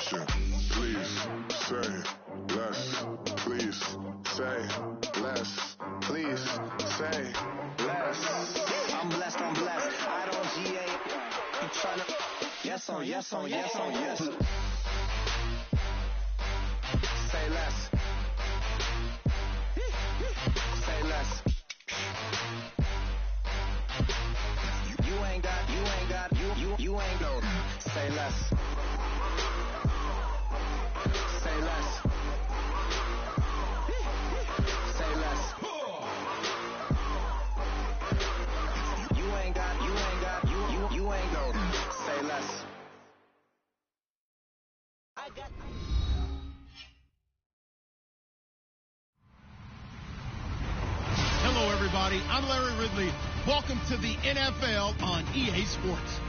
question. Please say less. Please say less. Please say less. I'm blessed. I don't GA. You tryna. Yes on yes. Say less. Say less. You ain't no. Say less. Say less. Say less. You ain't no. Say less. I got. Hello, everybody. I'm Larry Ridley. Welcome to the NFL on EA Sports.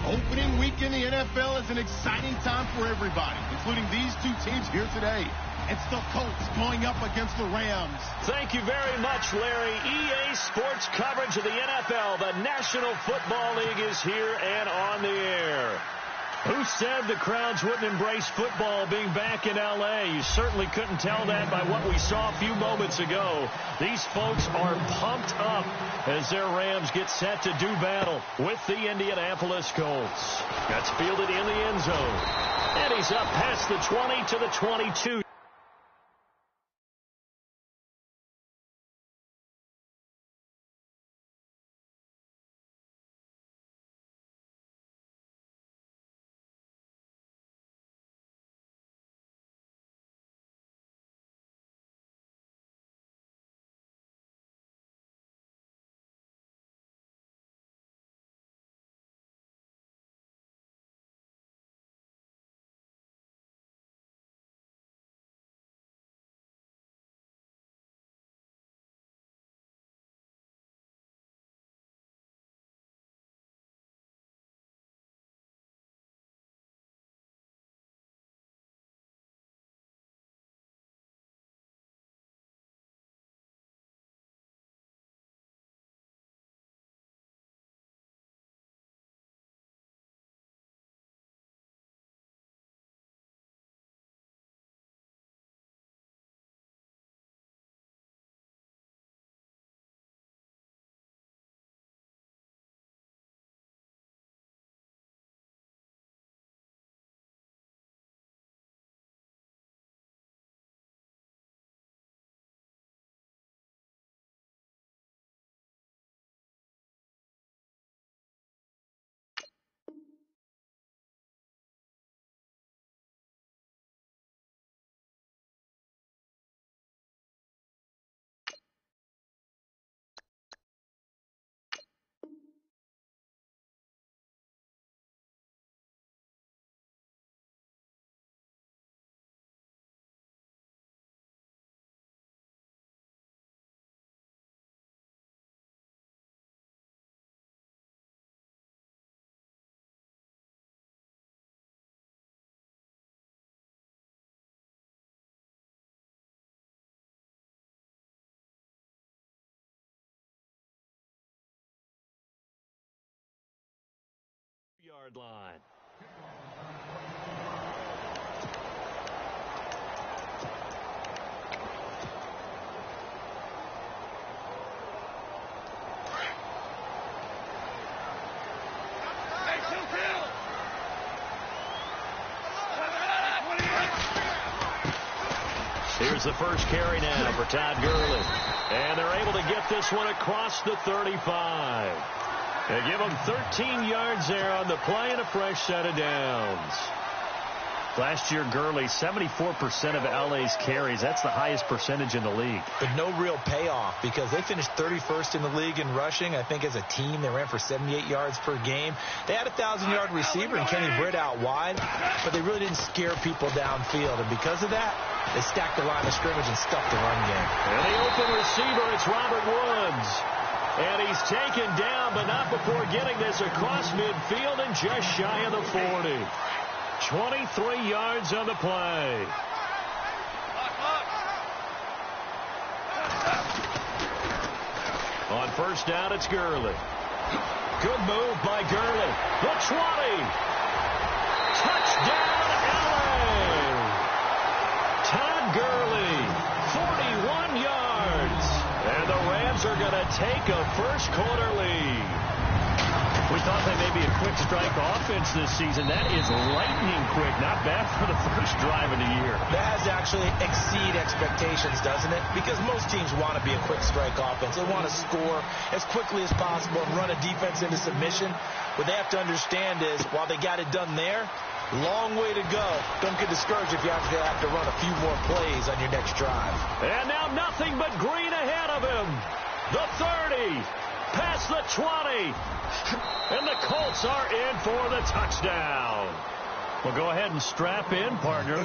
Opening week in the NFL is an exciting time for everybody, including these two teams here today. It's the Colts going up against the Rams. Thank you very much, Larry. EA Sports coverage of the NFL. The National Football League is here and on the air. Who said the crowds wouldn't embrace football being back in L.A.? You certainly couldn't tell that by what we saw a few moments ago. These folks are pumped up as their Rams get set to do battle with the Indianapolis Colts. That's fielded in the end zone. And he's up past the 20 to the 22. Yard line. Here's the first carry now for Todd Gurley. And they're able to get this one across the 35. They give him 13 yards there on the play and a fresh set of downs. Last year, Gurley, 74% of LA's carries. That's the highest percentage in the league. But no real payoff because they finished 31st in the league in rushing. I think as a team, they ran for 78 yards per game. They had a 1,000-yard receiver in Kenny Britt out wide, but they really didn't scare people downfield. And because of that, they stacked the line of scrimmage and stuffed the run game. And the open receiver, it's Robert Woods. And he's taken down, but not before getting this across midfield and just shy of the 40. 23 yards on the play. On first down, it's Gurley. Good move by Gurley. The 20. Touchdown, take a first-quarter lead. We thought they may be a quick strike offense this season. That is lightning quick. Not bad for the first drive of the year. That has actually exceed expectations, doesn't it? Because most teams want to be a quick strike offense. They want to score as quickly as possible and run a defense into submission. What they have to understand is, while they got it done there, long way to go. Don't get discouraged if you actually have to run a few more plays on your next drive. And now nothing but green ahead of him. The 30, past the 20. And the Colts are in for the touchdown. Well, go ahead and strap in, partner.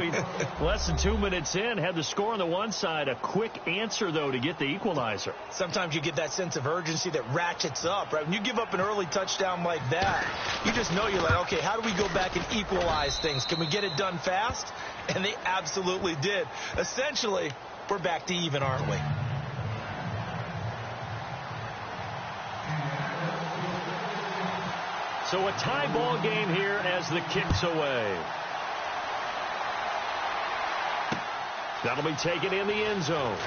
Less than 2 minutes in, had the score on the one side. A quick answer, though, to get the equalizer. Sometimes you get that sense of urgency that ratchets up, right? When you give up an early touchdown like that, you just know you're like, okay, how do we go back and equalize things? Can we get it done fast? And they absolutely did. Essentially, we're back to even, aren't we? So a tie ball game here as the kick's away. That'll be taken in the end zone.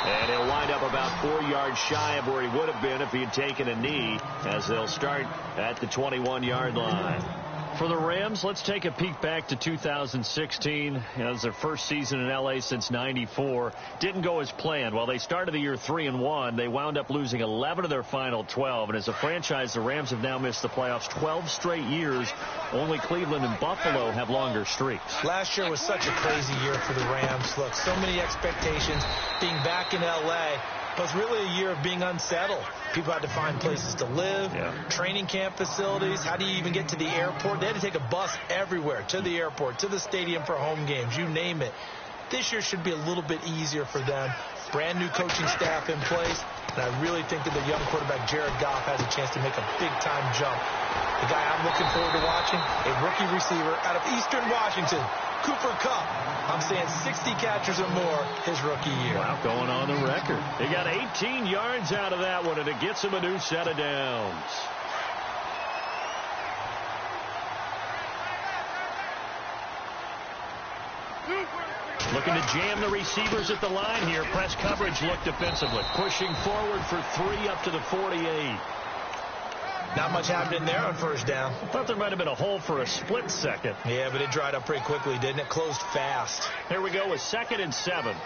And he'll wind up about 4 yards shy of where he would have been if he had taken a knee, as they'll start at the 21-yard line. For the Rams, let's take a peek back to 2016. It was their first season in L.A. since '94. Didn't go as planned. While they started the year 3-1, they wound up losing 11 of their final 12. And as a franchise, the Rams have now missed the playoffs 12 straight years. Only Cleveland and Buffalo have longer streaks. Last year was such a crazy year for the Rams. Look, so many expectations being back in L.A., but it's really a year of being unsettled. People had to find places to live, training camp facilities. How do you even get to the airport? They had to take a bus everywhere, to the airport, to the stadium for home games, you name it. This year should be a little bit easier for them. Brand new coaching staff in place, and I really think that the young quarterback, Jared Goff, has a chance to make a big-time jump. The guy I'm looking forward to watching, a rookie receiver out of Eastern Washington, Cooper Kupp. I'm saying 60 catches or more his rookie year. Wow, going on the record. He got 18 yards out of that one, and it gets him a new set of downs. Looking to jam the receivers at the line here. Press coverage look defensively. Pushing forward for 3 up to the 48. Not much happening there on first down. Thought there might have been a hole for a split second. Yeah, but it dried up pretty quickly, didn't it? Closed fast. Here we go with 2nd and 7.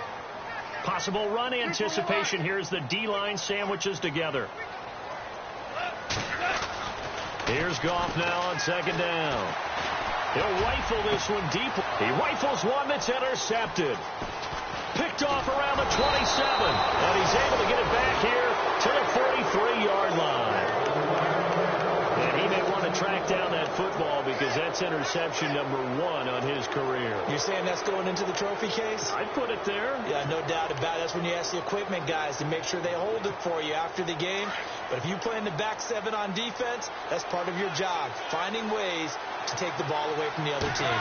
Possible run anticipation. Here's the D-line sandwiches together. Here's Goff now on 2nd down. He'll rifle this one deep. He rifles one that's intercepted. Picked off around the 27. And he's able to get it back here to the 43-yard line. And he may want to track down that football because that's interception number 1 on his career. You're saying that's going into the trophy case? I'd put it there. Yeah, no doubt about it. That's when you ask the equipment guys to make sure they hold it for you after the game. But if you play in the back 7 on defense, that's part of your job, finding ways to take the ball away from the other team.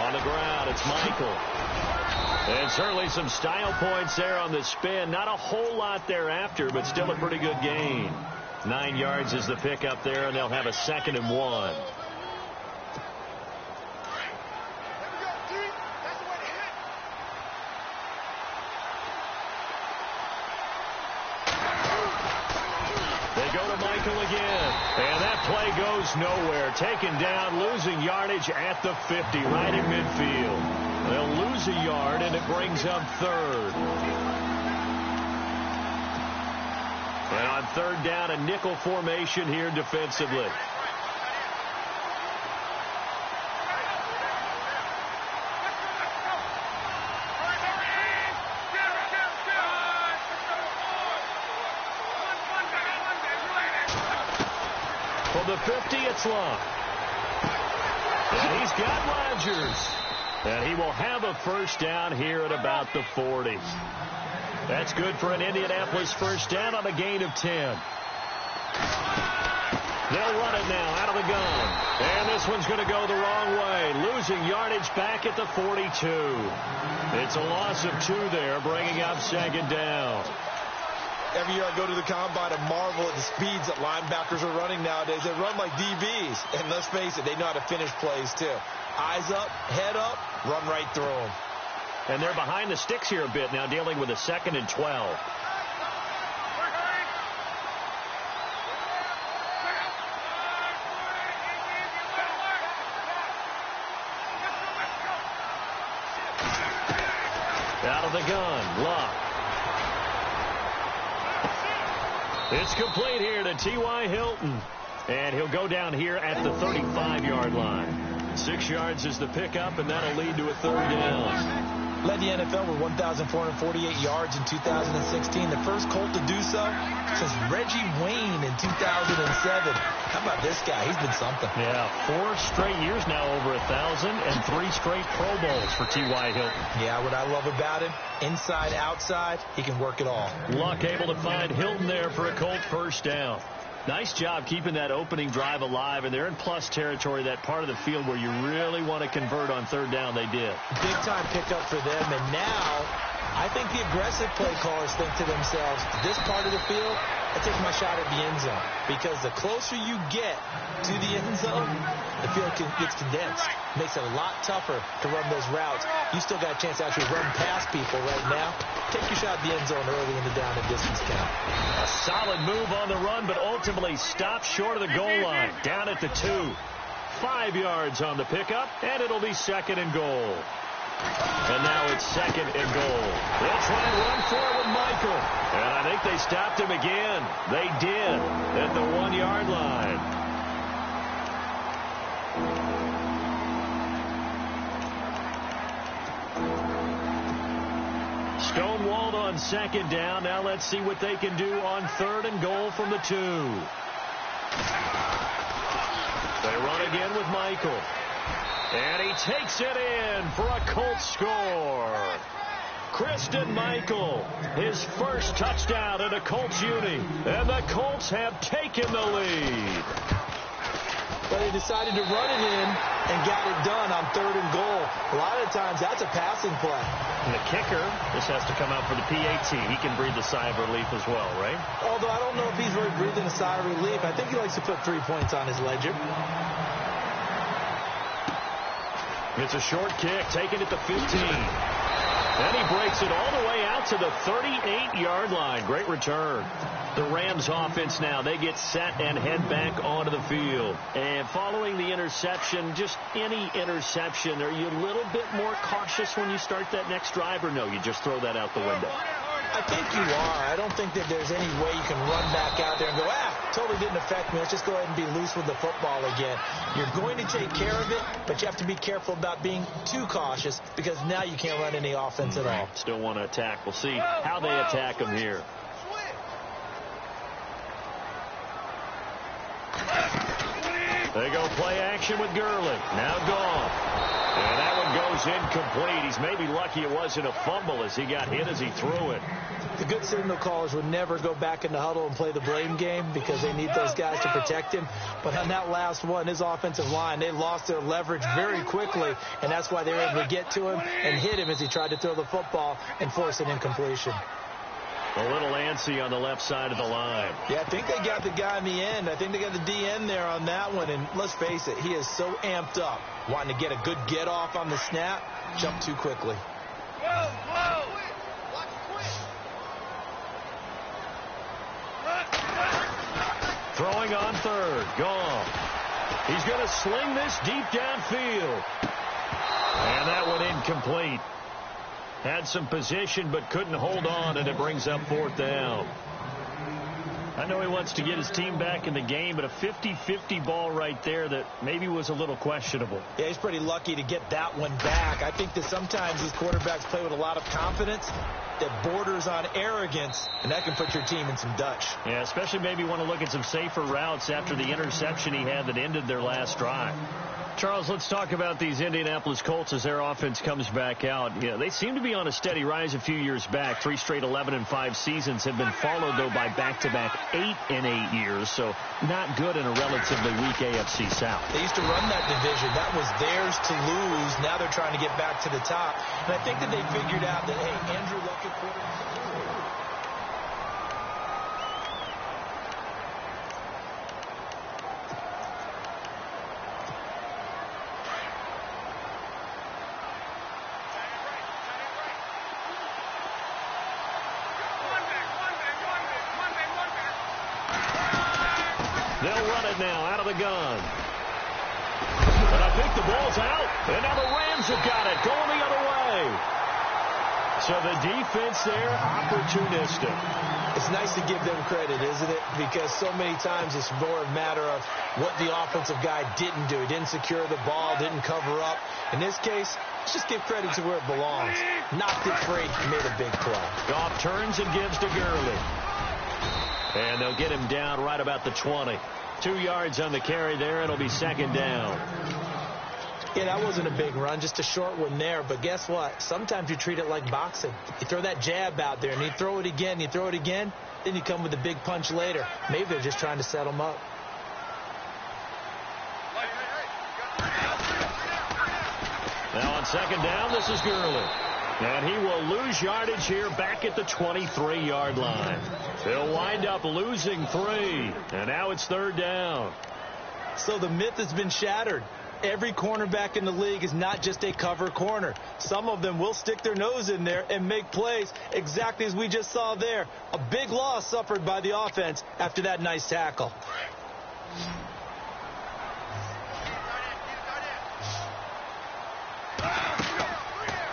On the ground, it's Michael. And certainly some style points there on the spin. Not a whole lot thereafter, but still a pretty good gain. 9 yards is the pickup there, and they'll have a 2nd and 1. They go to Michael again. And that play goes nowhere. Taken down, losing yardage at the 50, right in midfield. They'll lose a yard, and it brings up 3rd. And on 3rd down, a nickel formation here defensively. For the 50, it's Long. And he's got Rodgers. And he will have a first down here at about the 40. That's good for an Indianapolis first down on a gain of 10. They'll run it now out of the gun. And this one's going to go the wrong way. Losing yardage back at the 42. It's a loss of 2 there, bringing up 2nd down. Every year I go to the combine and marvel at the speeds that linebackers are running nowadays. They run like DBs. And let's face it, they know how to finish plays too. Eyes up, head up, run right through them. And they're behind the sticks here a bit now, dealing with a 2nd and 12. Out of the gun, Luck. It's complete here to T.Y. Hilton. And he'll go down here at the 35-yard line. 6 yards is the pickup, and that'll lead to a 3rd down. Led the NFL with 1,448 yards in 2016. The first Colt to do so since Reggie Wayne in 2007. How about this guy? He's been something. Yeah, 4 straight years now over 1,000 and 3 straight Pro Bowls for T.Y. Hilton. Yeah, what I love about him, inside, outside, he can work it all. Luck able to find Hilton there for a Colt 1st down. Nice job keeping that opening drive alive, and they're in plus territory, that part of the field where you really want to convert on 3rd down. They did. Big-time pickup for them, and now I think the aggressive play callers think to themselves, this part of the field, I take my shot at the end zone, because the closer you get to the end zone, the field gets condensed. Makes it a lot tougher to run those routes. You still got a chance to actually run past people right now. Take your shot at the end zone early in the down and distance count. A solid move on the run, but ultimately stopped short of the goal line. Down at the 2. 5 yards on the pickup, and it'll be 2nd and goal. And now it's 2nd and goal. They'll try and run forward Michael. And I think they stopped him again. They did at the 1-yard line. Stonewalled on 2nd down. Now let's see what they can do on 3rd and goal from the 2. They run again with Michael. And he takes it in for a Colts score. Christian Michael, his first touchdown at a Colts uni. And the Colts have taken the lead. But they decided to run it in and got it done on 3rd and goal. A lot of times that's a passing play. And the kicker, this has to come out for the PAT. He can breathe a sigh of relief as well, right? Although I don't know if he's really breathing a sigh of relief. I think he likes to put 3 points on his ledger. It's a short kick, taken at the 15. And he breaks it all the way out to the 38-yard line. Great return. The Rams offense now, they get set and head back onto the field. And following the interception, just any interception, are you a little bit more cautious when you start that next drive, or no, you just throw that out the window? I think you are. I don't think that there's any way you can run back out there and go, totally didn't affect me. Let's just go ahead and be loose with the football again. You're going to take care of it, but you have to be careful about being too cautious, because now you can't run any offense at all. Still want to attack. We'll see how they attack them here. They go play action with Gurley. Now gone. And that one goes incomplete. He's maybe lucky it wasn't a fumble as he got hit as he threw it. The good signal callers would never go back in the huddle and play the blame game, because they need those guys to protect him. But on that last one, his offensive line, they lost their leverage very quickly, and that's why they were able to get to him and hit him as he tried to throw the football and force an incompletion. A little antsy on the left side of the line. Yeah, I think they got the guy in the end. I think they got the DN there on that one. And let's face it, he is so amped up, wanting to get a good get off on the snap, jump too quickly. Throwing on 3rd. Gone. He's going to sling this deep downfield. And that one incomplete. Had some position but couldn't hold on, and it brings up 4th down. I know he wants to get his team back in the game, but a 50-50 ball right there that maybe was a little questionable. Yeah, he's pretty lucky to get that one back. I think that sometimes these quarterbacks play with a lot of confidence that borders on arrogance, and that can put your team in some Dutch. Yeah, especially maybe want to look at some safer routes after the interception he had that ended their last drive. Charles, let's talk about these Indianapolis Colts as their offense comes back out. Yeah, they seem to be on a steady rise a few years back. 3 straight 11-5 seasons have been followed, though, by back-to-back 8-8 years. So not good in a relatively weak AFC South. They used to run that division. That was theirs to lose. Now they're trying to get back to the top. And I think that they figured out that, hey, Andrew Luck at quarterback. They'll run it now out of the gun. And I think the ball's out. And now the Rams have got it, going the other way. So the defense there, opportunistic. It's nice to give them credit, isn't it? Because so many times it's more a matter of what the offensive guy didn't do. He didn't secure the ball, didn't cover up. In this case, let's just give credit to where it belongs. Knocked it free, made a big play. Goff turns and gives to Gurley. And they'll get him down right about the 20. 2 yards on the carry there. It'll be second down. Yeah, that wasn't a big run, just a short one there. But guess what? Sometimes you treat it like boxing. You throw that jab out there, and you throw it again, you throw it again, then you come with a big punch later. Maybe they're just trying to set them up. Now on second down, this is Gurley. And he will lose yardage here back at the 23-yard line. They'll wind up losing 3. And now it's third down. So the myth has been shattered. Every cornerback in the league is not just a cover corner. Some of them will stick their nose in there and make plays exactly as we just saw there. A big loss suffered by the offense after that nice tackle.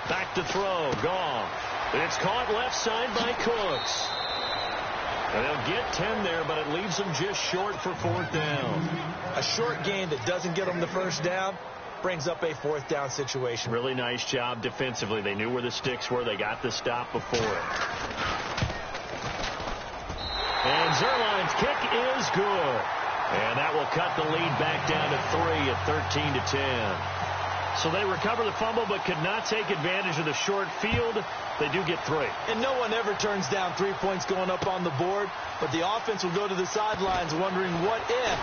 Back to throw. Gone. It's caught left side by Cooks. And they'll get 10 there, but it leaves them just short for fourth down. A short gain that doesn't get them the first down brings up a fourth down situation. Really nice job defensively. They knew where the sticks were. They got the stop before it. And Zerline's kick is good. And that will cut the lead back down to 3 at 13-10. So they recover the fumble but could not take advantage of the short field. They do get 3. And no one ever turns down 3 points going up on the board. But the offense will go to the sidelines wondering what if.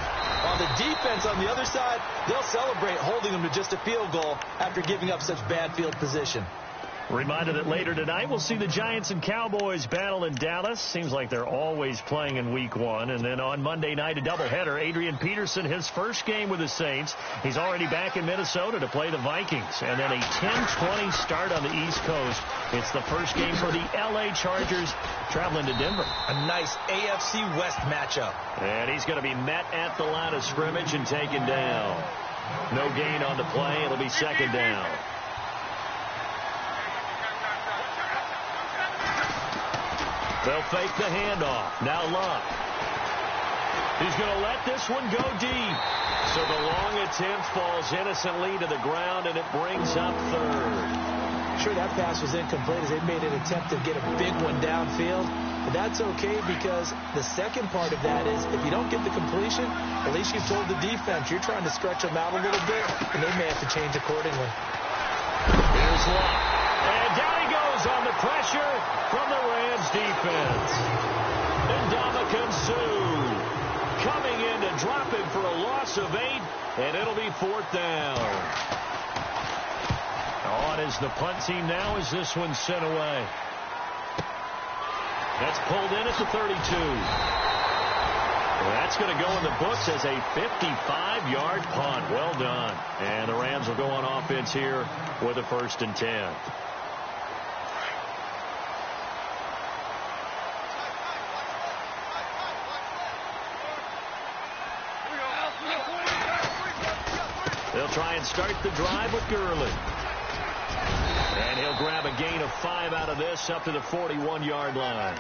While the defense on the other side, they'll celebrate holding them to just a field goal after giving up such bad field position. Reminder that later tonight we'll see the Giants and Cowboys battle in Dallas. Seems like they're always playing in week 1. And then on Monday night, a doubleheader. Adrian Peterson, his first game with the Saints. He's already back in Minnesota to play the Vikings. And then a 10-20 start on the East Coast. It's the first game for the L.A. Chargers traveling to Denver. A nice AFC West matchup. And he's going to be met at the line of scrimmage and taken down. No gain on the play. It'll be second down. They'll fake the handoff. Now Luck. He's going to let this one go deep. So the long attempt falls innocently to the ground, and it brings up third. Sure, that pass was incomplete as they made an attempt to get a big one downfield. But that's okay because the second part of that is if you don't get the completion, at least you've told the defense you're trying to stretch them out a little bit, and they may have to change accordingly. Here's Luck. And down he goes on the pressure from the Rams defense. And Ndamukong Suh coming in to drop him for a loss of 8, and it'll be fourth down. On is the punt team now as this one's sent away. That's pulled in at the 32. Well, that's going to go in the books as a 55-yard punt. Well done. And the Rams will go on offense here with a 1st and 10. They'll try and start the drive with Gurley. And he'll grab a gain of 5 out of this up to the 41-yard line.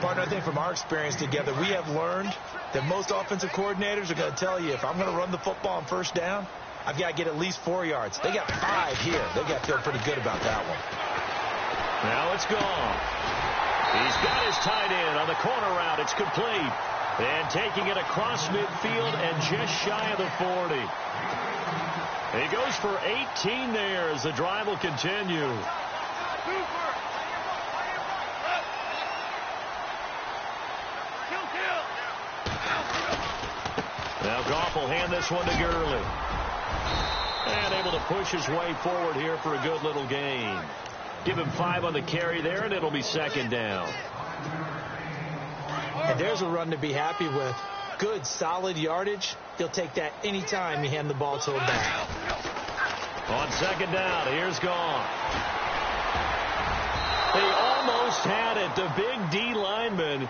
Partner, I think from our experience together, we have learned that most offensive coordinators are going to tell you if I'm going to run the football on first down, I've got to get at least 4 yards. They got 5 here. They got to feel pretty good about that one. Now it's gone. He's got his tight end on the corner route. It's complete. And taking it across midfield and just shy of the 40. He goes for 18 there as the drive will continue. Now Goff will hand this one to Gurley. And able to push his way forward here for a good little gain. Give him 5 on the carry there, and it'll be second down. And there's a run to be happy with. Good, solid yardage. He'll take that anytime you hand the ball to him back. On second down, here's Goff. They almost had it. The big D lineman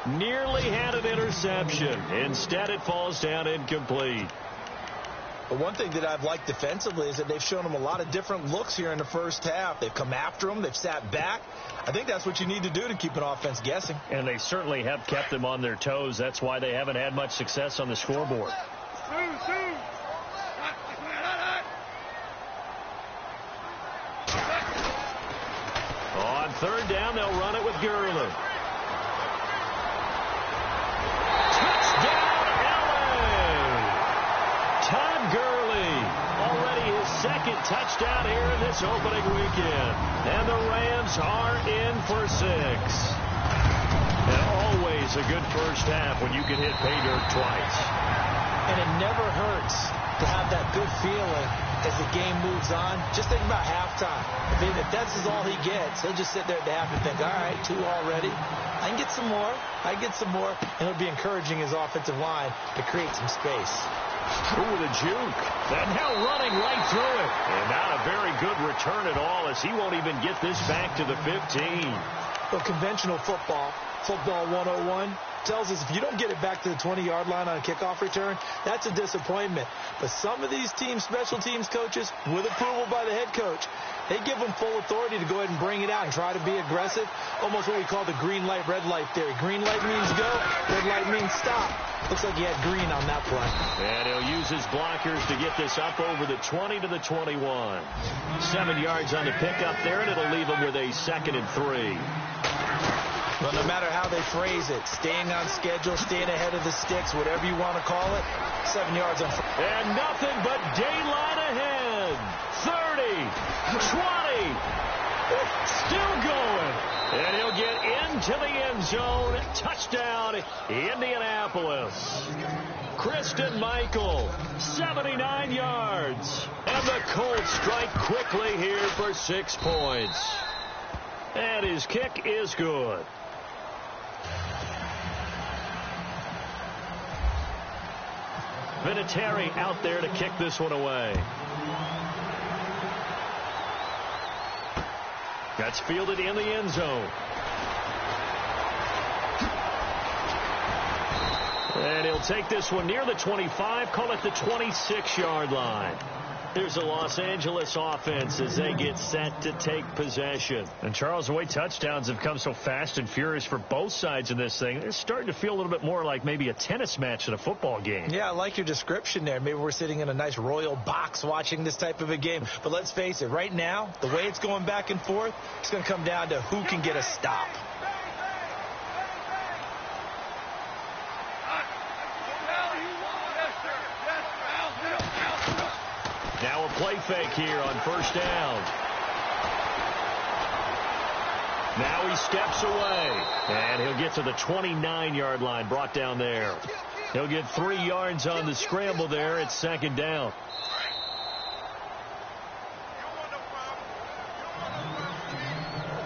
Nearly had an interception. Instead, it falls down incomplete. But one thing that I've liked defensively is that they've shown them a lot of different looks here in the first half. They've come after them. They've sat back. I think that's what you need to do to keep an offense guessing. And they certainly have kept them on their toes. That's why they haven't had much success on the scoreboard. On third down, they'll run it with Gurley. Second touchdown here in this opening weekend. And the Rams are in for 6. And always a good first half when you can hit pay dirt twice. And it never hurts to have that good feeling as the game moves on. Just think about halftime. If that's all he gets, he'll just sit there at the half and think, all right, 2 already. I can get some more. I get some more. And it'll be encouraging his offensive line to create some space. Ooh, the juke. And now running right through it. And not a very good return at all, as he won't even get this back to the 15. Well, conventional football 101, tells us if you don't get it back to the 20-yard line on a kickoff return, that's a disappointment. But some of these teams, special teams coaches, with approval by the head coach, they give them full authority to go ahead and bring it out and try to be aggressive. Almost what we call the green light, red light theory. Green light means go, red light means stop. Looks like he had green on that play. And he'll use his blockers to get this up over the 20 to the 21. 7 yards on the pickup there, and it'll leave him with a 2nd and 3. Well, no matter how they phrase it, staying on schedule, staying ahead of the sticks, whatever you want to call it, 7 yards on. And nothing but daylight ahead. 30, 20, still going. And he'll get into the end zone. Touchdown, Indianapolis. Christian Michael, 79 yards. And the Colts strike quickly here for 6 points. And his kick is good. Vinatieri out there to kick this one away. That's fielded in the end zone. And he'll take this one near the 25, call it the 26-yard line. Here's the Los Angeles offense as they get set to take possession. And, Charles, the way touchdowns have come so fast and furious for both sides of this thing, it's starting to feel a little bit more like maybe a tennis match than a football game. Yeah, I like your description there. Maybe we're sitting in a nice royal box watching this type of a game. But let's face it, right now, the way it's going back and forth, it's going to come down to who can get a stop. Now a play fake here on first down. Now he steps away. And he'll get to the 29-yard line, brought down there. He'll get 3 yards on the scramble there. It's 2nd down.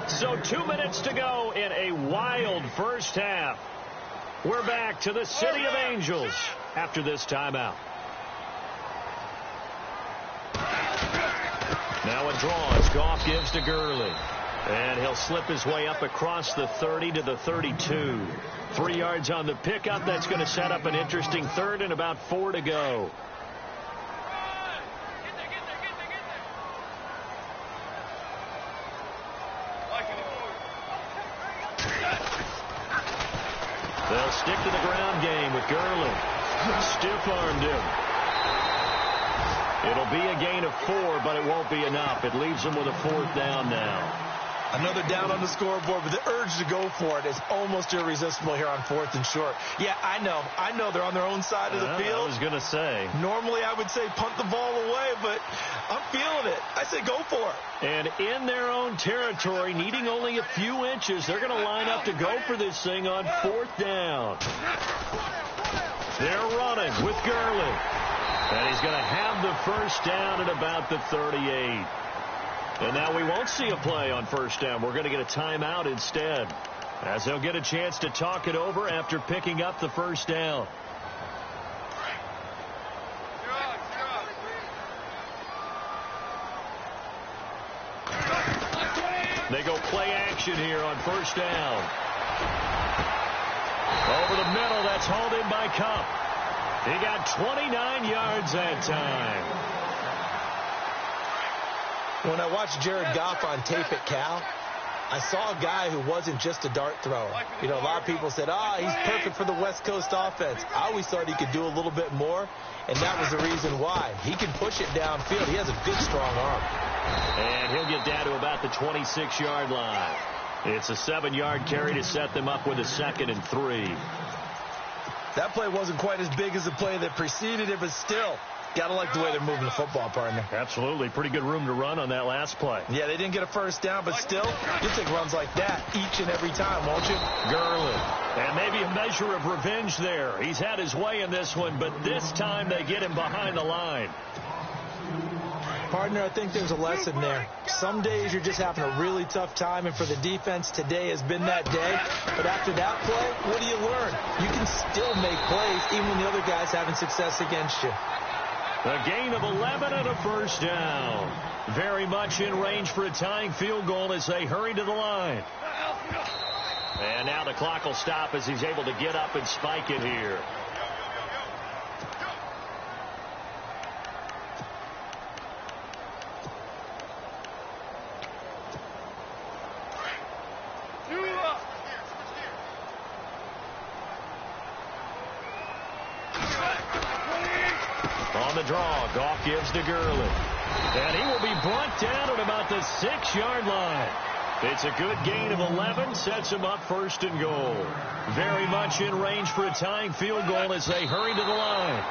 So 2 minutes to go in a wild first half. We're back to the City of Angels after this timeout. Now a draw as Goff gives to Gurley. And he'll slip his way up across the 30 to the 32. 3 yards on the pickup. That's going to set up an interesting 3rd and about 4 to go. They'll stick to the ground game with Gurley. Stiff-armed him. It'll be a gain of 4, but it won't be enough. It leaves them with a 4th down now. Another down on the scoreboard, but the urge to go for it is almost irresistible here on 4th and short. Yeah, I know they're on their own side of the field. I was going to say. Normally I would say punt the ball away, but I'm feeling it. I say go for it. And in their own territory, needing only a few inches, they're going to line up to go for this thing on 4th down. They're running with Gurley. And he's going to have the first down at about the 38. And now we won't see a play on first down. We're going to get a timeout instead, as they'll get a chance to talk it over after picking up the first down. They go play action here on first down. Over the middle, that's hauled in by Cup. He got 29 yards that time. When I watched Jared Goff on tape at Cal, I saw a guy who wasn't just a dart thrower. You know, a lot of people said, he's perfect for the West Coast offense. I always thought he could do a little bit more, and that was the reason why. He can push it downfield. He has a good, strong arm. And he'll get down to about the 26-yard line. It's a 7-yard carry to set them up with a 2nd and 3. That play wasn't quite as big as the play that preceded it, but still, got to like the way they're moving the football, partner. Absolutely. Pretty good room to run on that last play. Yeah, they didn't get a first down, but still, you'll take runs like that each and every time, won't you? Gurley. And maybe a measure of revenge there. He's had his way in this one, but this time they get him behind the line. Partner, I think there's a lesson there. Some days you're just having a really tough time, and for the defense, today has been that day. But after that play, what do you learn? You can still make plays even when the other guy's having success against you. A gain of 11 and a first down. Very much in range for a tying field goal as they hurry to the line. And now the clock will stop as he's able to get up and spike it here. On the draw, Goff gives to Gurley. And he will be brought down at about the 6-yard line. It's a good gain of 11, sets him up 1st and goal. Very much in range for a tying field goal as they hurry to the line.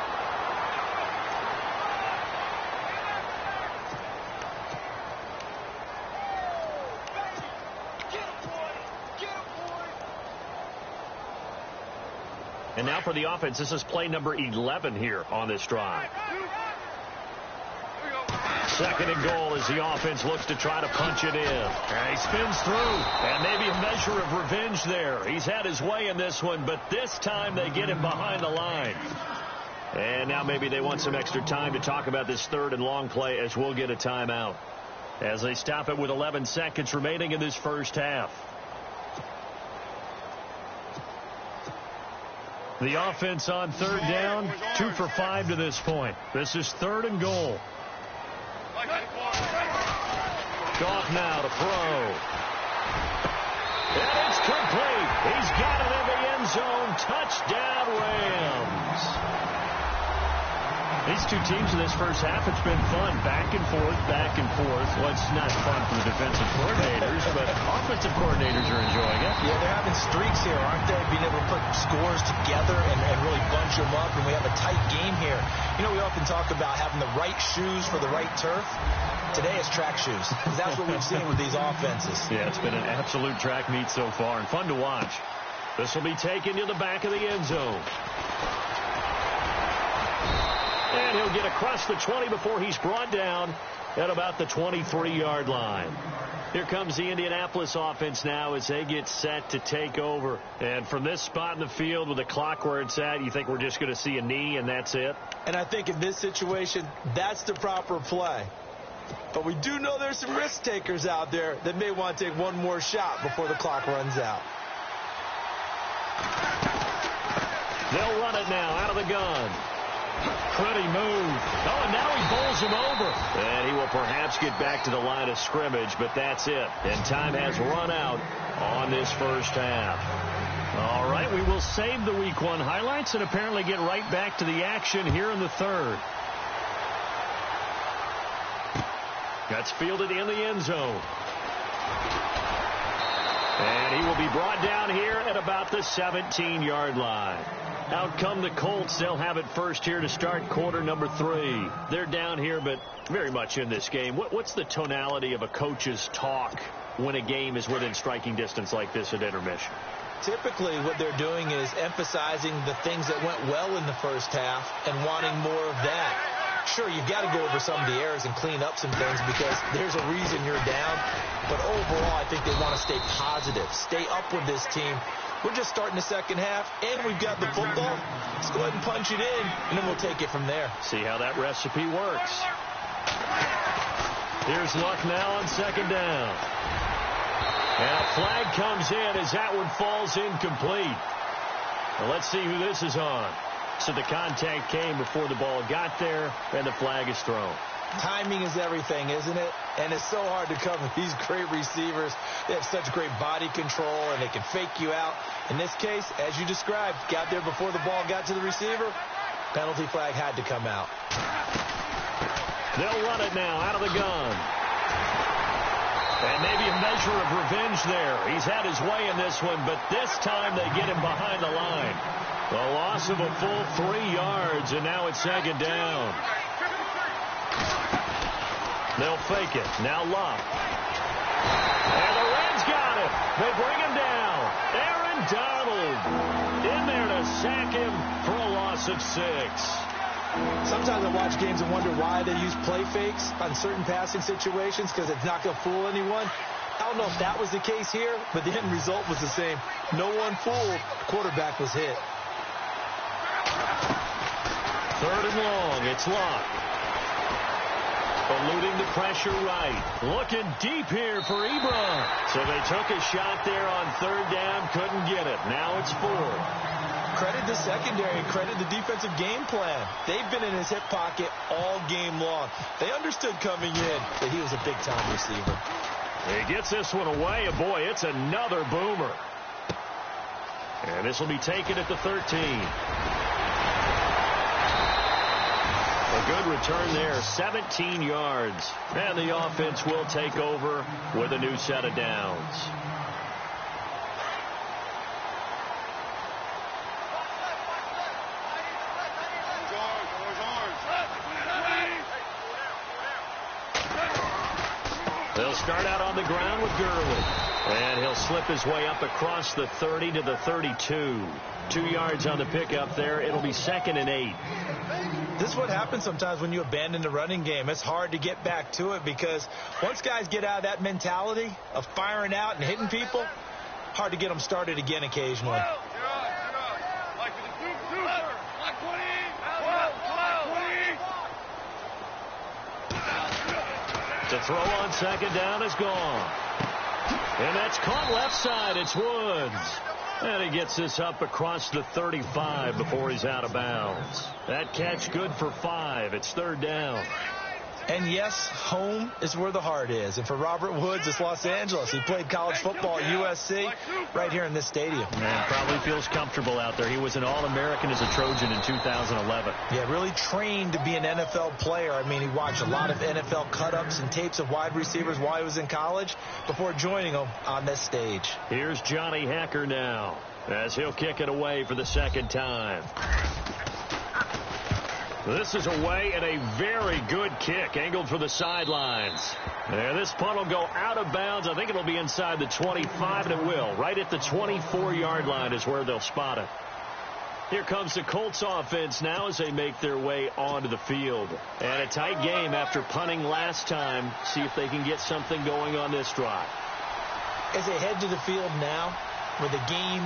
And now for the offense, this is play number 11 here on this drive. 2nd and goal as the offense looks to try to punch it in. And he spins through. And maybe a measure of revenge there. He's had his way in this one, but this time they get him behind the line. And now maybe they want some extra time to talk about this 3rd and long play as we'll get a timeout. As they stop it with 11 seconds remaining in this first half. The offense on 3rd down, 2 for 5 to this point. This is 3rd and goal. Goff now to throw. And it's complete. He's got it in the end zone. Touchdown, Rams. These two teams in this first half, it's been fun. Back and forth, back and forth. Well, it's not fun for the defensive coordinators, but offensive coordinators are enjoying it. Yeah, they're having streaks here, aren't they? Being able to put scores together and really bunch them up, and we have a tight game here. You know, we often talk about having the right shoes for the right turf. Today it's track shoes. That's what we've seen with these offenses. Yeah, it's been an absolute track meet so far, and fun to watch. This will be taken to the back of the end zone. And he'll get across the 20 before he's brought down at about the 23-yard line. Here comes the Indianapolis offense now as they get set to take over. And from this spot in the field with the clock where it's at, you think we're just going to see a knee and that's it? And I think in this situation, that's the proper play. But we do know there's some risk takers out there that may want to take one more shot before the clock runs out. They'll run it now out of the gun. Pretty move. Oh, and now he bowls him over. And he will perhaps get back to the line of scrimmage, but that's it. And time has run out on this first half. All right, we will save the Week 1 highlights and apparently get right back to the action here in the 3rd. That's fielded in the end zone. And he will be brought down here at about the 17-yard line. Out come the Colts. They'll have it first here to start quarter number 3. They're down here, but very much in this game. What's the tonality of a coach's talk when a game is within striking distance like this at intermission? Typically, what they're doing is emphasizing the things that went well in the first half and wanting more of that. Sure, you've got to go over some of the errors and clean up some things because there's a reason you're down. But overall, I think they want to stay positive, stay up with this team. We're just starting the second half, and we've got the football. Let's go ahead and punch it in, and then we'll take it from there. See how that recipe works. Here's Luck now on 2nd down. And a flag comes in as that one falls incomplete. Well, let's see who this is on. So the contact came before the ball got there, and the flag is thrown. Timing is everything, isn't it? And it's so hard to cover these great receivers. They have such great body control, and they can fake you out. In this case, as you described, got there before the ball got to the receiver. Penalty flag had to come out. They'll run it now out of the gun. And maybe a measure of revenge there. He's had his way in this one, but this time they get him behind the line. A loss of a full 3 yards, and now it's second down. They'll fake it. Now Love. And the Reds got him. They bring him down. Aaron Donald in there to sack him for a loss of 6. Sometimes I watch games and wonder why they use play fakes on certain passing situations, because it's not going to fool anyone. I don't know if that was the case here, but the end result was the same. No one fooled. The quarterback was hit. 3rd and long. It's Locke. Eluding the pressure right. Looking deep here for Ebron. So they took a shot there on 3rd down. Couldn't get it. Now it's 4th. Credit the secondary. Credit the defensive game plan. They've been in his hip pocket all game long. They understood coming in that he was a big-time receiver. He gets this one away, and boy, it's another boomer. And this will be taken at the 13. A good return there, 17 yards. And the offense will take over with a new set of downs. They'll start out on the ground with Gurley. And he'll slip his way up across the 30 to the 32. 2 yards on the pickup there. It'll be 2nd and 8. This is what happens sometimes when you abandon the running game. It's hard to get back to it because once guys get out of that mentality of firing out and hitting people, hard to get them started again occasionally. The throw on 2nd down is gone. And that's caught left side. It's Woods. And he gets this up across the 35 before he's out of bounds. That catch good for 5. It's 3rd down. And yes, home is where the heart is. And for Robert Woods, it's Los Angeles. He played college football at USC right here in this stadium. And probably feels comfortable out there. He was an All-American as a Trojan in 2011. Yeah, really trained to be an NFL player. I mean, he watched a lot of NFL cut-ups and tapes of wide receivers while he was in college before joining them on this stage. Here's Johnny Hacker now as he'll kick it away for the 2nd time. This is away and a very good kick, angled for the sidelines. And this punt will go out of bounds. I think it'll be inside the 25, and it will. Right at the 24-yard line is where they'll spot it. Here comes the Colts offense now as they make their way onto the field. And a tight game after punting last time. See if they can get something going on this drive. As they head to the field now, with the game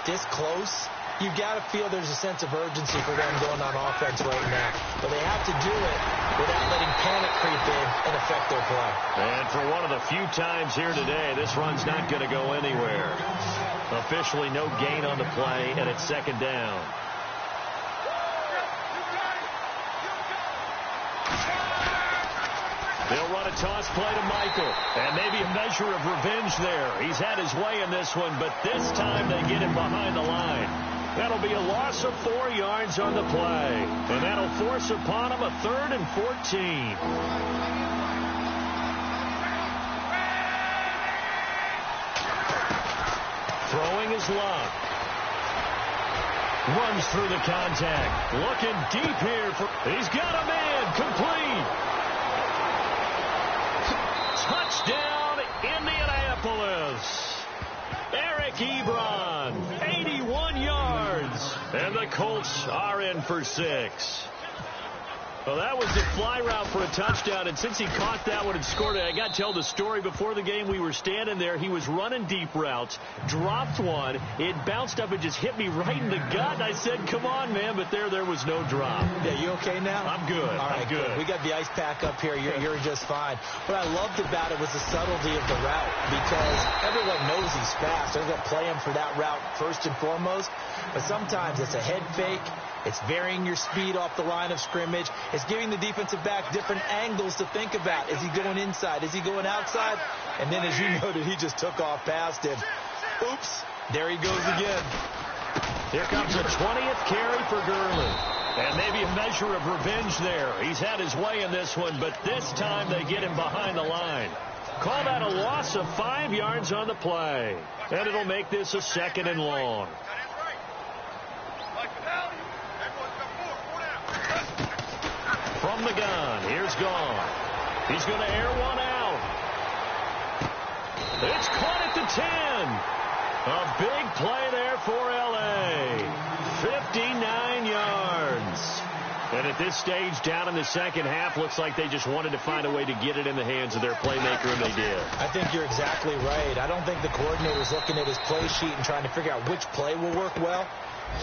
this close, you've got to feel there's a sense of urgency for them going on offense right now. But they have to do it without letting panic creep in and affect their play. And for one of the few times here today, this run's not going to go anywhere. Officially no gain on the play, and it's 2nd down. They'll run a toss play to Michael. And maybe a measure of revenge there. He's had his way in this one, but this time they get him behind the line. That'll be a loss of 4 yards on the play. And that'll force upon him a 3rd and 14. Throwing is Love. Runs through the contact. Looking deep here. He's got a man. Complete. Touchdown, Indianapolis. Eric Ebron, 81 yards. And the Colts are in for 6. Well, that was the fly route for a touchdown, and since he caught that one and scored it, I got to tell the story. Before the game, we were standing there. He was running deep routes, dropped one. It bounced up and just hit me right in the gut. And I said, come on, man, but there was no drop. Yeah, you okay now? I'm good. All right, I'm good. We got the ice pack up here. You're just fine. What I loved about it was the subtlety of the route, because everyone knows he's fast. They're going to play him for that route first and foremost, but sometimes it's a head fake. It's varying your speed off the line of scrimmage. It's giving the defensive back different angles to think about. Is he going inside? Is he going outside? And then, as you noted, he just took off past him. Oops, there he goes again. Here comes a 20th carry for Gurley. And maybe a measure of revenge there. He's had his way in this one, but this time they get him behind the line. Call that a loss of 5 yards on the play. And it'll make this a 2nd and long. From the gun, here's Gone. He's going to air one out. It's caught at the 10. A big play there for L.A. 59 yards. And at this stage, down in the second half, looks like they just wanted to find a way to get it in the hands of their playmaker, and they did. I think you're exactly right. I don't think the coordinator's looking at his play sheet and trying to figure out which play will work well.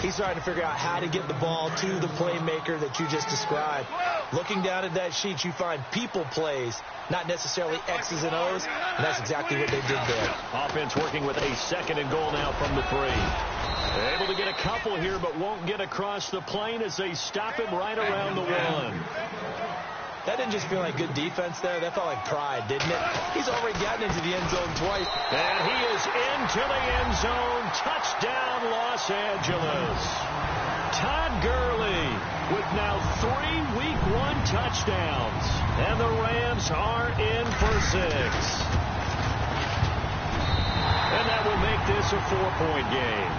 He's trying to figure out how to get the ball to the playmaker that you just described. Looking down at that sheet, you find people plays, not necessarily X's and O's, and that's exactly what they did there. Offense working with a 2nd and goal now from the 3. Able to get a couple here, but won't get across the plane as they stop him right around the 1. That didn't just feel like good defense there. That felt like pride, didn't it? He's already gotten into the end zone twice. And he is into the end zone. Touchdown, Los Angeles. Todd Gurley with now 3 Week 1 touchdowns. And the Rams are in for 6. And that will make this a 4-point game.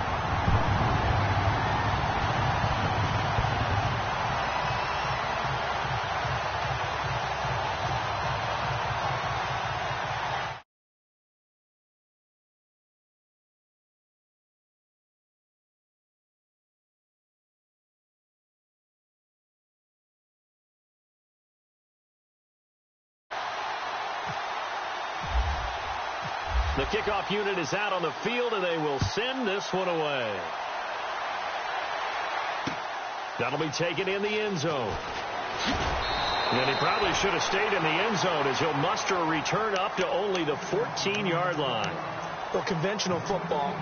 The kickoff unit is out on the field, and they will send this one away. That'll be taken in the end zone. And he probably should have stayed in the end zone as he'll muster a return up to only the 14-yard line. Well, conventional football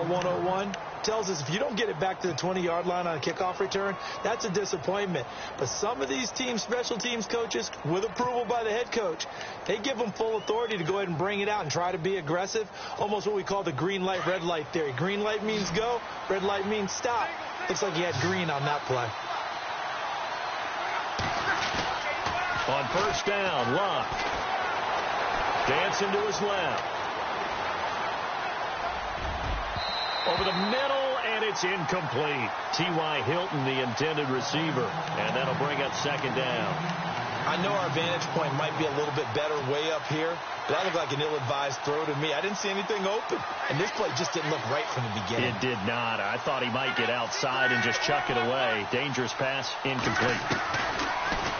101, tells us if you don't get it back to the 20-yard line on a kickoff return, that's a disappointment. But some of these teams, special teams coaches, with approval by the head coach, they give them full authority to go ahead and bring it out and try to be aggressive, almost what we call the green light, red light theory. Green light means go, red light means stop. Looks like he had green on that play. On first down, Luck. Dancing to his left. Over the middle, and it's incomplete. T.Y. Hilton, the intended receiver. And that'll bring up 2nd down. I know our vantage point might be a little bit better way up here, but that looked like an ill-advised throw to me. I didn't see anything open, and this play just didn't look right from the beginning. It did not. I thought he might get outside and just chuck it away. Dangerous pass, incomplete.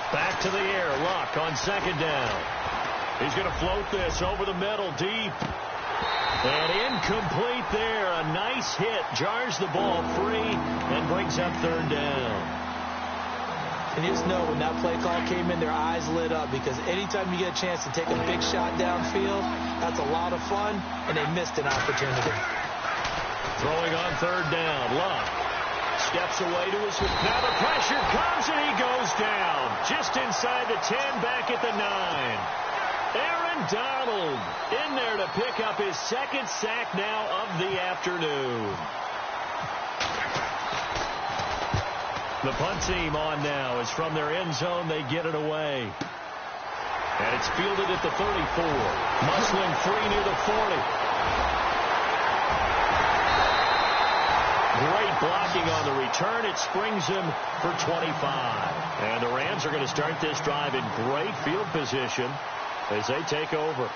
Back to the air, Luck on 2nd down. He's going to float this over the middle, deep. And incomplete there. A nice hit. Jars the ball free and brings up 3rd down. And you just know when that play call came in, their eyes lit up, because anytime you get a chance to take a big shot downfield, that's a lot of fun, and they missed an opportunity. Throwing on 3rd down. Luck steps away to his... Now the pressure comes, and he goes down. Just inside the 10, back at the 9. Aaron Donald in there to pick up his 2nd sack now of the afternoon. The punt team on now is from their end zone. They get it away. And it's fielded at the 34. Muscling free near the 40. Great blocking on the return. It springs him for 25. And the Rams are going to start this drive in great field position as they take over.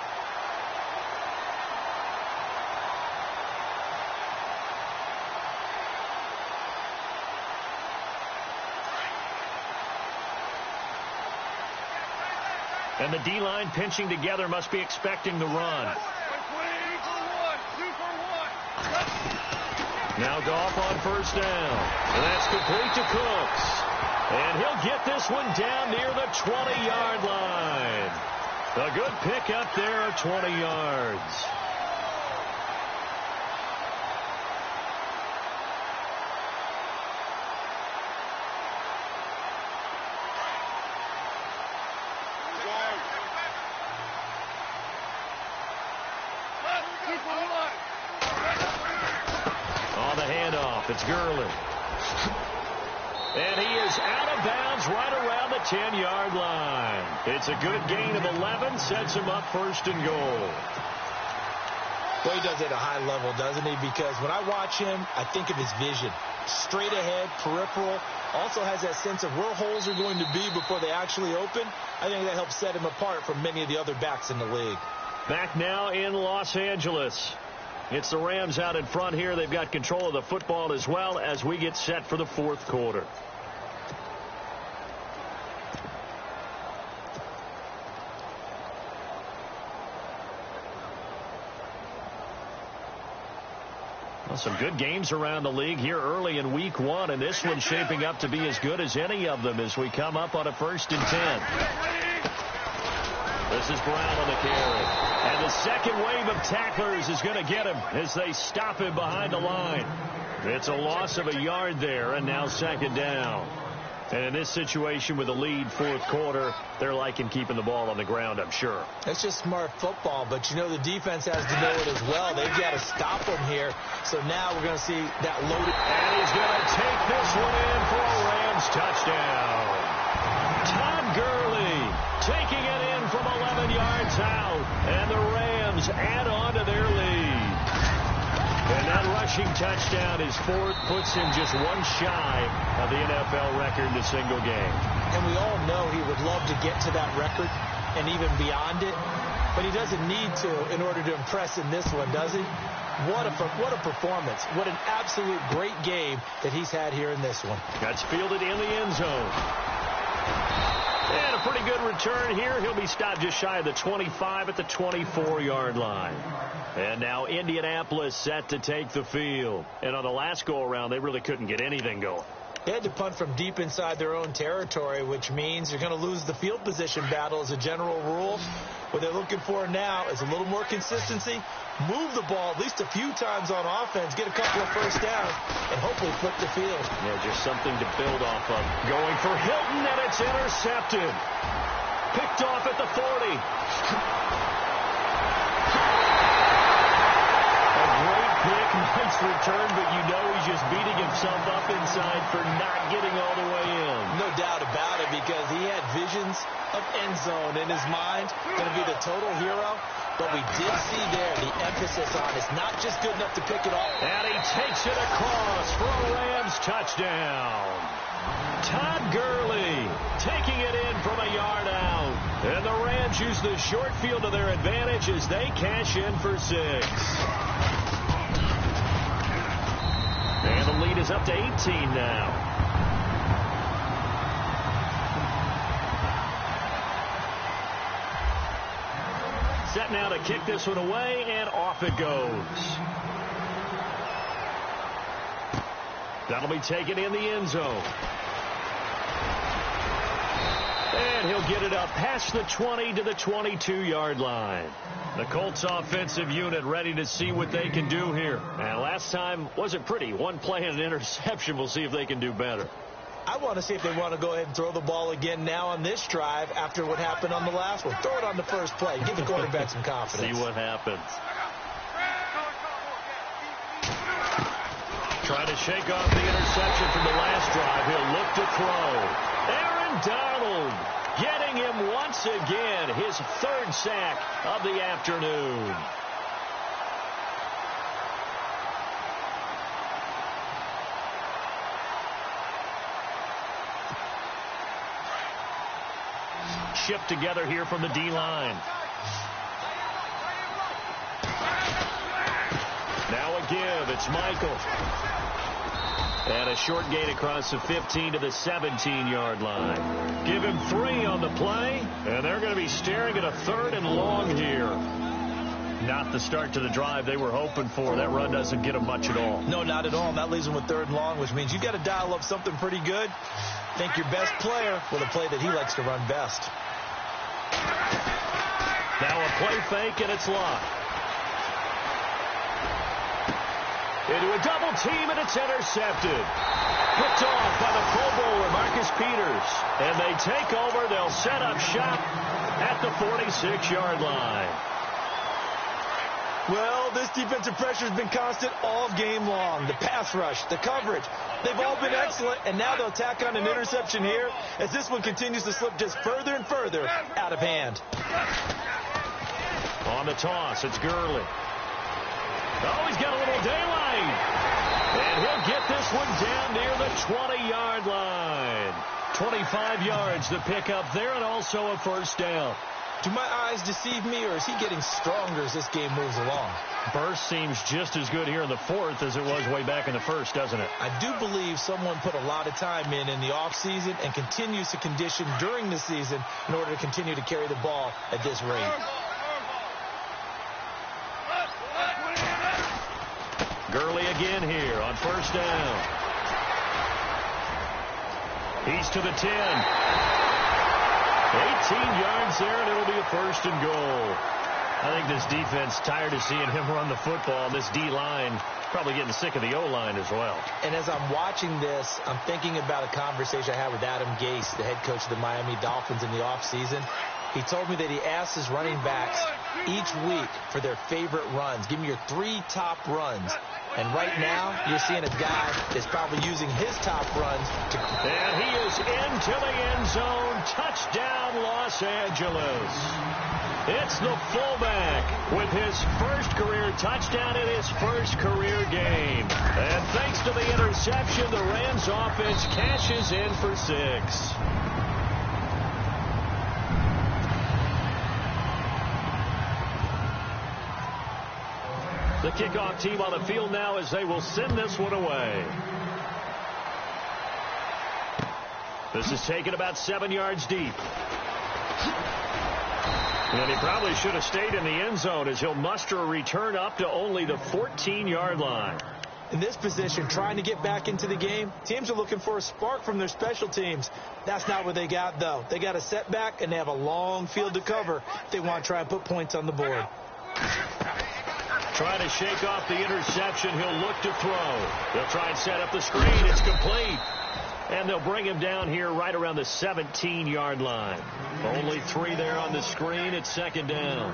And the D-line pinching together must be expecting the run. Now Goff on first down. And that's complete to Cooks. And he'll get this one down near the 20-yard line. A good pick up there at 20 yards. On the handoff, it's Gurley. And he is out of bounds right around the 10-yard line. It's a good gain of 11, sets him up first and goal. Well, he does it at a high level, doesn't he? Because when I watch him, I think of his vision. Straight ahead, peripheral. Also has that sense of where holes are going to be before they actually open. I think that helps set him apart from many of the other backs in the league. Back now in Los Angeles. It's the Rams out in front here. They've got control of the football as well as we get set for the fourth quarter. Well, some good games around the league here early in week one, and this one's shaping up to be as good as any of them as we come up on a 1st and 10. This is Brown on the carry. And the second wave of tacklers is going to get him as they stop him behind the line. It's a loss of a yard there, and now second down. And in this situation with a lead fourth quarter, they're liking keeping the ball on the ground, I'm sure. It's just smart football, but you know the defense has to know it as well. They've got to stop him here. So now we're going to see that loaded. And he's going to take this one in for a Rams touchdown. Todd Gurley taking it in from 11 yards out. And the Rams add on to their lead. And that rushing touchdown is fourth, puts him just one shy of the NFL record in a single game. And we all know he would love to get to that record and even beyond it, but he doesn't need to in order to impress in this one, does he? What a performance. What an absolute great game that he's had here in this one. That's fielded in the end zone. And a pretty good return here. He'll be stopped just shy of the 25 at the 24-yard line. And now Indianapolis set to take the field. And on the last go-around, they really couldn't get anything going. They had to punt from deep inside their own territory, which means you're going to lose the field position battle as a general rule. What they're looking for now is a little more consistency, move the ball at least a few times on offense, get a couple of first downs, and hopefully flip the field. Yeah, just something to build off of. Going for Hilton, and it's intercepted. Picked off at the 40. Quick, nice return, but you know he's just beating himself up inside for not getting all the way in. No doubt about it, because he had visions of end zone in his mind, going to be the total hero. But we did see there the emphasis on it's not just good enough to pick it off. And he takes it across for a Rams touchdown. Todd Gurley taking it in from a yard out. And the Rams use the short field to their advantage as they cash in for 6. And the lead is up to 18 now. Set now to kick this one away, and off it goes. That'll be taken in the end zone. And he'll get it up past the 20 to the 22-yard line. The Colts offensive unit ready to see what they can do here. And last time wasn't pretty. One play and an interception. We'll see if they can do better. I want to see if they want to go ahead and throw the ball again now on this drive after what happened on the last one. Throw it on the first play. Give the quarterback some confidence. See what happens. Trying to shake off the interception from the last drive. He'll look to throw. Aaron Donald getting him once again, his 3rd sack of the afternoon. Shipped together here from the D-line. Now a give. It's Michael. And a short gain across the 15 to the 17-yard line. Give him 3 on the play, and they're going to be staring at a 3rd and long here. Not the start to the drive they were hoping for. That run doesn't get them much at all. No, not at all. And that leaves them with 3rd and long, which means you got to dial up something pretty good. Think your best player with a play that he likes to run best. Now a play fake, and it's locked. Into a double team, and it's intercepted. Picked off by the Pro Bowler, Marcus Peters. And they take over. They'll set up shop at the 46-yard line. Well, this defensive pressure has been constant all game long. The pass rush, the coverage, they've all been excellent, and now they'll tack on an interception here as this one continues to slip just further and further out of hand. On the toss, it's Gurley. Oh, he's got a little daylight. And he'll get this one down near the 20-yard line. 25 yards to pick up there, and also a 1st down. Do my eyes deceive me, or is he getting stronger as this game moves along? Burst seems just as good here in the 4th as it was way back in the 1st, doesn't it? I do believe someone put a lot of time in the offseason and continues to condition during the season in order to continue to carry the ball at this rate. Gurley again here on 1st down. He's to the 10. 18 yards there, and it'll be a 1st and goal. I think this defense tired of seeing him run the football. This D-line probably getting sick of the O-line as well. And as I'm watching this, I'm thinking about a conversation I had with Adam Gase, the head coach of the Miami Dolphins in the offseason. He told me that he asked his running backs each week for their favorite runs. Give me your 3 top runs. And right now, you're seeing a guy that's probably using his top runs to... And he is into the end zone. Touchdown, Los Angeles. It's the fullback with his 1st career touchdown in his 1st career game. And thanks to the interception, the Rams offense cashes in for 6. The kickoff team on the field now as they will send this one away. This is taken about 7 yards deep. And he probably should have stayed in the end zone as he'll muster a return up to only the 14-yard line. In this position, trying to get back into the game, teams are looking for a spark from their special teams. That's not what they got, though. They got a setback, and they have a long field to cover if they want to try and put points on the board. Trying to shake off the interception. He'll look to throw. They'll try and set up the screen. It's complete. And they'll bring him down here right around the 17-yard line. Only 3 there on the screen. It's 2nd down.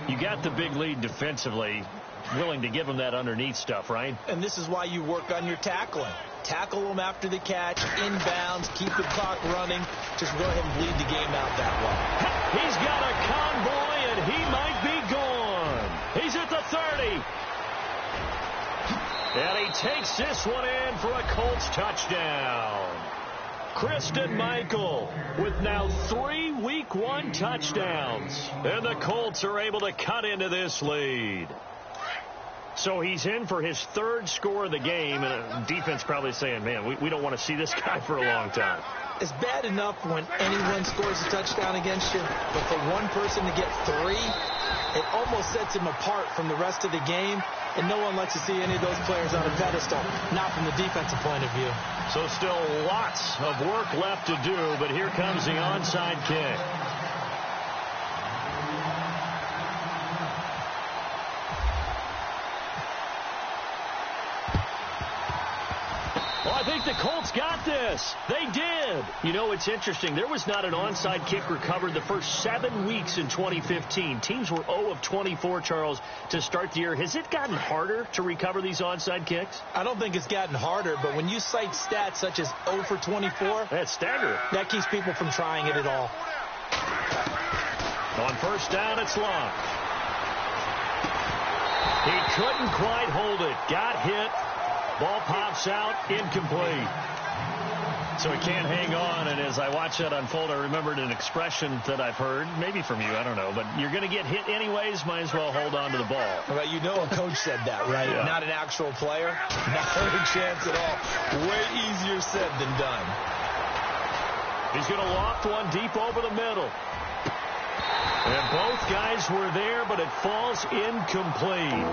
You got the big lead defensively. Willing to give him that underneath stuff, right? And this is why you work on your tackling. Tackle them after the catch, inbounds, keep the clock running. Just go ahead and bleed the game out that way. He's got a convoy, and he might be gone. He's at the 30. And he takes this one in for a Colts touchdown. Christian Michael with now 3 Week 1 touchdowns. And the Colts are able to cut into this lead. So he's in for his 3rd score of the game, and defense probably saying, man, we don't want to see this guy for a long time. It's bad enough when anyone scores a touchdown against you, but for one person to get 3, it almost sets him apart from the rest of the game, and no one likes to see any of those players on a pedestal, not from the defensive point of view. So still lots of work left to do, but here comes the onside kick. Well, I think the Colts got this. They did. You know, it's interesting. There was not an onside kick recovered the first 7 weeks in 2015. Teams were 0 of 24, Charles, to start the year. Has it gotten harder to recover these onside kicks? I don't think it's gotten harder, but when you cite stats such as 0 for 24, that's staggering. That keeps people from trying it at all. On 1st down, it's locked. He couldn't quite hold it. Got hit. Ball pops out, incomplete. So he can't hang on, and as I watch that unfold, I remembered an expression that I've heard, maybe from you, I don't know, but you're going to get hit anyways, might as well hold on to the ball. Well, you know a coach said that, right? Yeah. Not an actual player. Not a chance at all. Way easier said than done. He's going to loft one deep over the middle. And both guys were there, but it falls incomplete.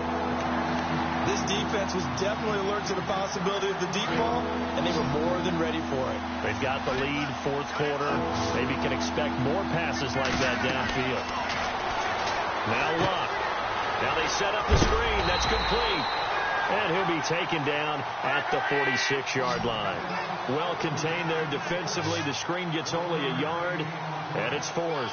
This defense was definitely alert to the possibility of the deep ball, and they were more than ready for it. They've got the lead, fourth quarter. Maybe can expect more passes like that downfield. Now Luck. Now they set up the screen. That's complete. And he'll be taken down at the 46-yard line. Well contained there defensively. The screen gets only a yard, and it's fourth.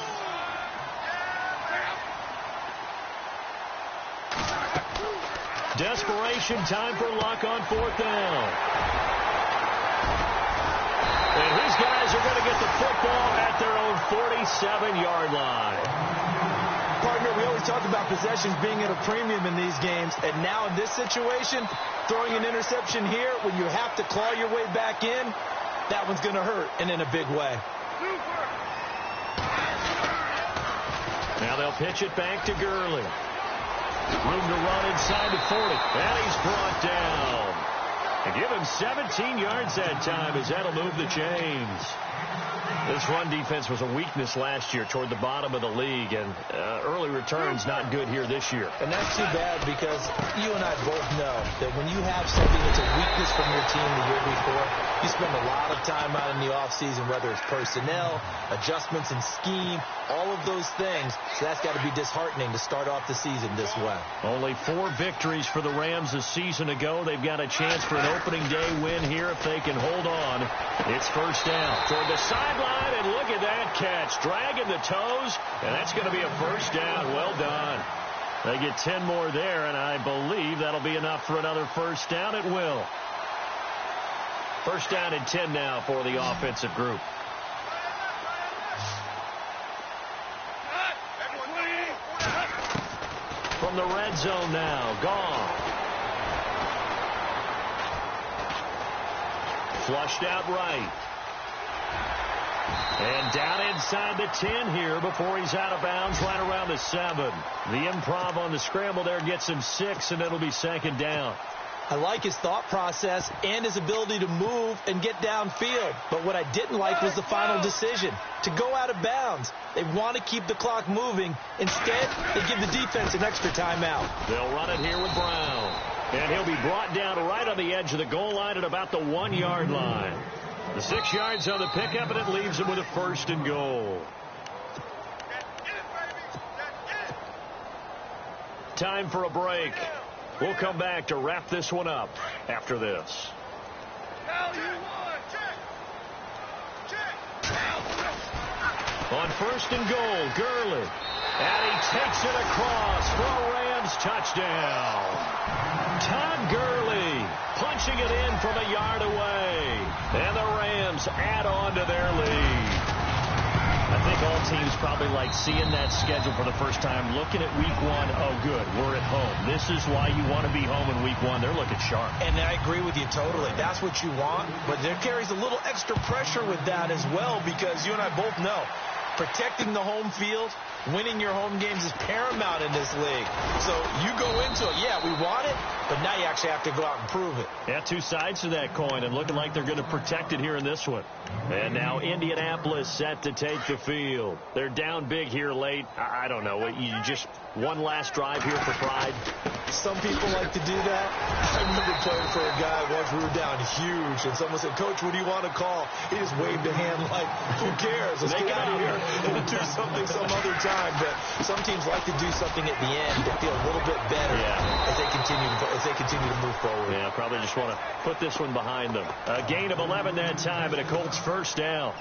Desperation time for Luck on fourth down. And his guys are going to get the football at their own 47-yard line. Partner, we always talk about possessions being at a premium in these games, and now in this situation, throwing an interception here when you have to claw your way back in, that one's going to hurt, and in a big way. Now they'll pitch it back to Gurley. Room to run inside the 40, and he's brought down. And give him 17 yards that time as that'll move the chains. This run defense was a weakness last year toward the bottom of the league, and early returns not good here this year. And that's too bad because you and I both know that when you have something that's a weakness from your team the year before, you spend a lot of time out in the offseason, whether it's personnel, adjustments in scheme, all of those things. So that's got to be disheartening to start off the season this way. Only 4 victories for the Rams a season ago. They've got a chance for an opening day win here if they can hold on. It's first down toward the sideline, and look at that catch. Dragging the toes, and that's going to be a first down. Well done. They get 10 more there, and I believe that'll be enough for another first down. It will. First down and 10 now for the offensive group. From the red zone now, gone. Flushed out right. And down inside the 10 here before he's out of bounds right around the 7. The improv on the scramble there gets him 6, and it'll be second down. I like his thought process and his ability to move and get downfield. But what I didn't like was the final decision, to go out of bounds. They want to keep the clock moving. Instead, they give the defense an extra timeout. They'll run it here with Brown. And he'll be brought down right on the edge of the goal line at about the 1-yard line. The 6 yards on the pickup, and it leaves him with a first and goal. Time for a break. We'll come back to wrap this one up after this. On first and goal, Gurley. And he takes it across for a Rams touchdown. Todd Gurley punching it in from a yard away. And the Rams add on to their lead. I think all teams probably like seeing that schedule for the first time, looking at week 1. Oh, good, we're at home. This is why you want to be home in week 1. They're looking sharp. And I agree with you totally. That's what you want. But there carries a little extra pressure with that as well, because you and I both know protecting the home field, winning your home games is paramount in this league. So you go into it, yeah, we want it, but now you actually have to go out and prove it. Yeah, 2 sides to that coin, and looking like they're going to protect it here in this one. And now Indianapolis set to take the field. They're down big here late. I don't know. You just one last drive here for pride. Some people like to do that. I remember playing for a guy once. We were down huge, and someone said, "Coach, what do you want to call?" He just waved a hand like, "Who cares? Let's get out of here and do something some other time." But some teams like to do something at the end to feel a little bit better as they continue to move forward. Yeah, probably just want to put this one behind them. A gain of 11 that time, and a Colts first down.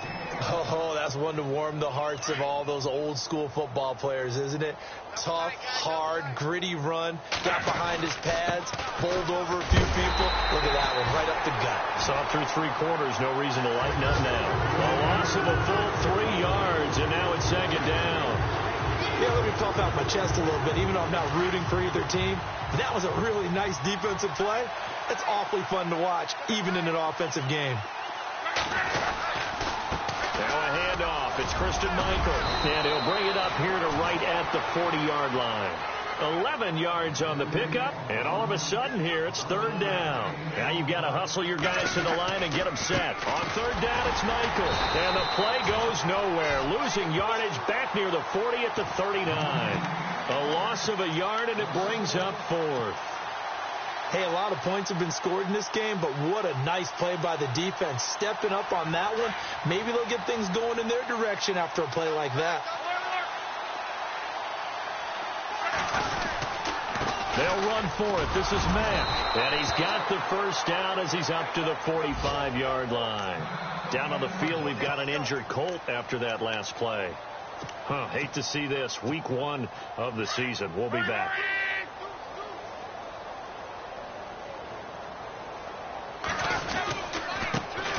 Oh, that's one to warm the hearts of all those old school football players, isn't it? Tough, hard, gritty run. Got behind his pads, bowled over a few people. Look at that one, right up the gut. Saw through 3 quarters, no reason to lighten up now. A loss of a full 3 yards, and now it's second down. Yeah, let me puff out my chest a little bit, even though I'm not rooting for either team. That was a really nice defensive play. That's awfully fun to watch, even in an offensive game. Now a handoff. It's Christian Michael. And he'll bring it up here to right at the 40-yard line. 11 yards on the pickup, and all of a sudden here, it's third down. Now you've got to hustle your guys to the line and get them set. On third down, it's Michael. And the play goes nowhere. Losing yardage back near the 40 at the 39. A loss of a yard, and it brings up fourth. Hey, a lot of points have been scored in this game, but what a nice play by the defense. Stepping up on that one, maybe they'll get things going in their direction after a play like that. They'll run for it. This is Matt. And he's got the first down as he's up to the 45-yard line. Down on the field, we've got an injured Colt after that last play. Hate to see this. Week 1 of the season. We'll be back.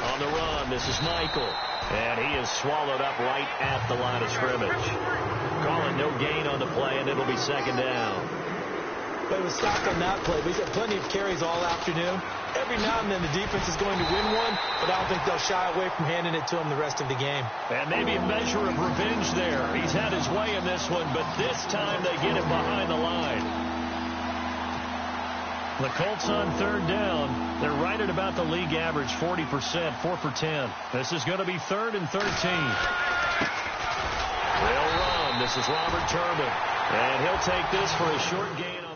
On the run, this is Michael. And he is swallowed up right at the line of scrimmage. Calling no gain on the play, and it'll be second down. But it was stopped on that play. But he's had plenty of carries all afternoon. Every now and then the defense is going to win one, but I don't think they'll shy away from handing it to him the rest of the game. And maybe a measure of revenge there. He's had his way in this one, but this time they get it behind the line. The Colts on third down. They're right at about the league average, 40%, 4 for 10. This is going to be 3rd and 13. They'll run. This is Robert Turbin. And he'll take this for a short gain on